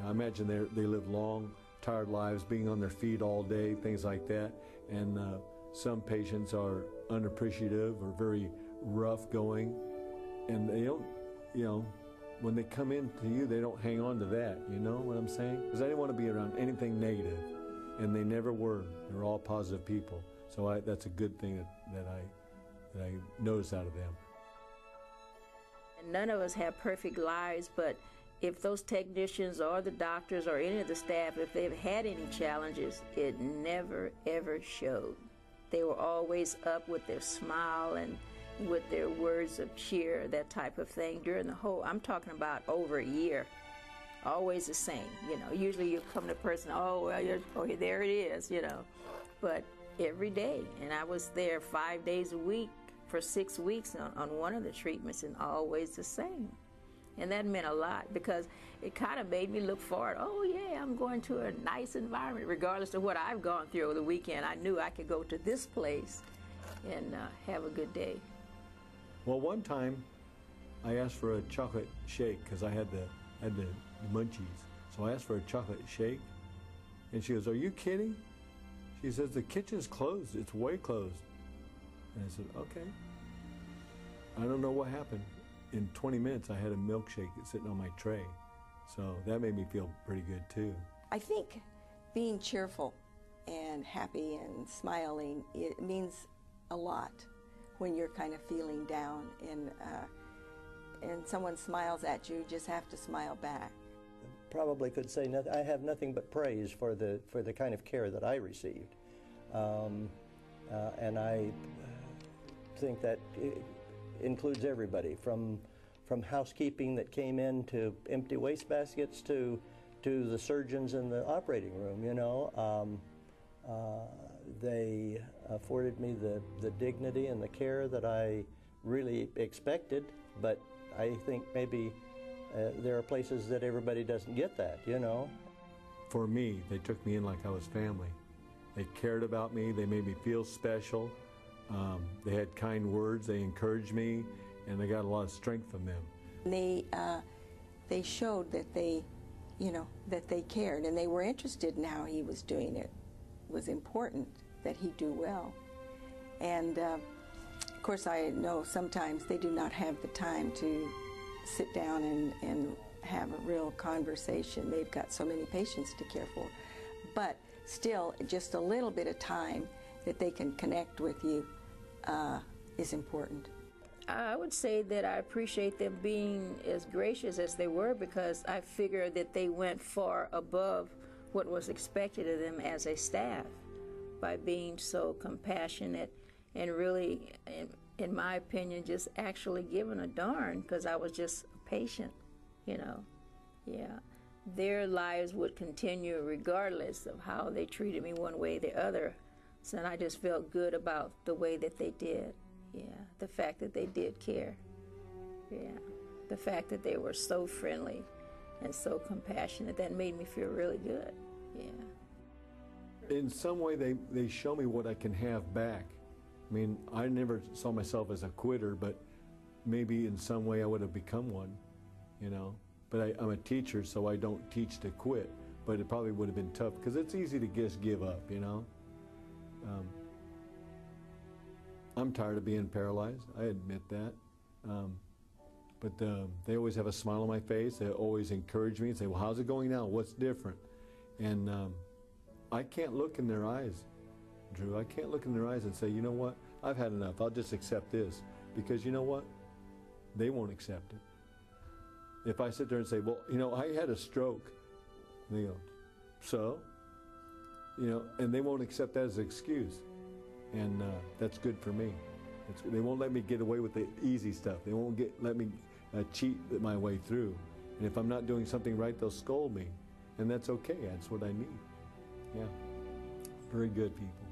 I imagine they live long, tired lives, being on their feet all day, things like that. And some patients are unappreciative or very rough going, and they don't, when they come in to you, they don't hang on to that. You know what I'm saying? Because I didn't want to be around anything negative, and they never were. They were all positive people. So that's a good thing that I noticed out of them. And none of us have perfect lives, but if those technicians or the doctors or any of the staff, if they've had any challenges, it never, ever showed. They were always up with their smile and with their words of cheer, that type of thing, during the whole, I'm talking about over a year. Always the same, Usually you come to a person, oh, well, there it is, But every day, and I was there 5 days a week for 6 weeks on one of the treatments, and always the same. And that meant a lot, because it kind of made me look forward. Oh, yeah, I'm going to a nice environment. Regardless of what I've gone through over the weekend, I knew I could go to this place and have a good day. Well, one time I asked for a chocolate shake because I had the munchies. So I asked for a chocolate shake, and she goes, "Are you kidding?" She says, "The kitchen's closed. It's way closed." And I said, "Okay." I don't know what happened. In 20 minutes, I had a milkshake sitting on my tray. So that made me feel pretty good, too. I think being cheerful and happy and smiling, it means a lot when you're kind of feeling down, and someone smiles at you, you just have to smile back. Probably could say I have nothing but praise for the kind of care that I received. And I think that includes everybody from housekeeping that came in to empty wastebaskets to the surgeons in the operating room. They afforded me the dignity and the care that I really expected, but I think maybe there are places that everybody doesn't get that. For me, they took me in like I was family. They cared about me. They made me feel special. They had kind words, they encouraged me, and I got a lot of strength from them. They showed that that they cared, and they were interested in how he was doing it. It was important that he do well. And of course, I know sometimes they do not have the time to sit down and have a real conversation. They've got so many patients to care for. But still, just a little bit of time that they can connect with you is important. I would say that I appreciate them being as gracious as they were, because I figure that they went far above what was expected of them as a staff by being so compassionate and really, in my opinion, just actually giving a darn, because I was just a patient, Yeah. Their lives would continue regardless of how they treated me one way or the other. So I just felt good about the way that they did. Yeah, the fact that they did care. Yeah, the fact that they were so friendly and so compassionate, that made me feel really good. Yeah. In some way, they show me what I can have back. I mean, I never saw myself as a quitter, but maybe in some way I would have become one, But I'm a teacher, so I don't teach to quit. But it probably would have been tough, because it's easy to just give up, I'm tired of being paralyzed. I admit that. But they always have a smile on my face. They always encourage me and say, "Well, how's it going now? What's different?" And I can't look in their eyes, Drew. I can't look in their eyes and say, "You know what? I've had enough. I'll just accept this." Because you know what? They won't accept it. If I sit there and say, "Well, I had a stroke," they go, "So?" And they won't accept that as an excuse. And that's good for me. They won't let me get away with the easy stuff. They won't let me cheat my way through. And if I'm not doing something right, they'll scold me. And that's okay. That's what I need. Yeah. Very good people.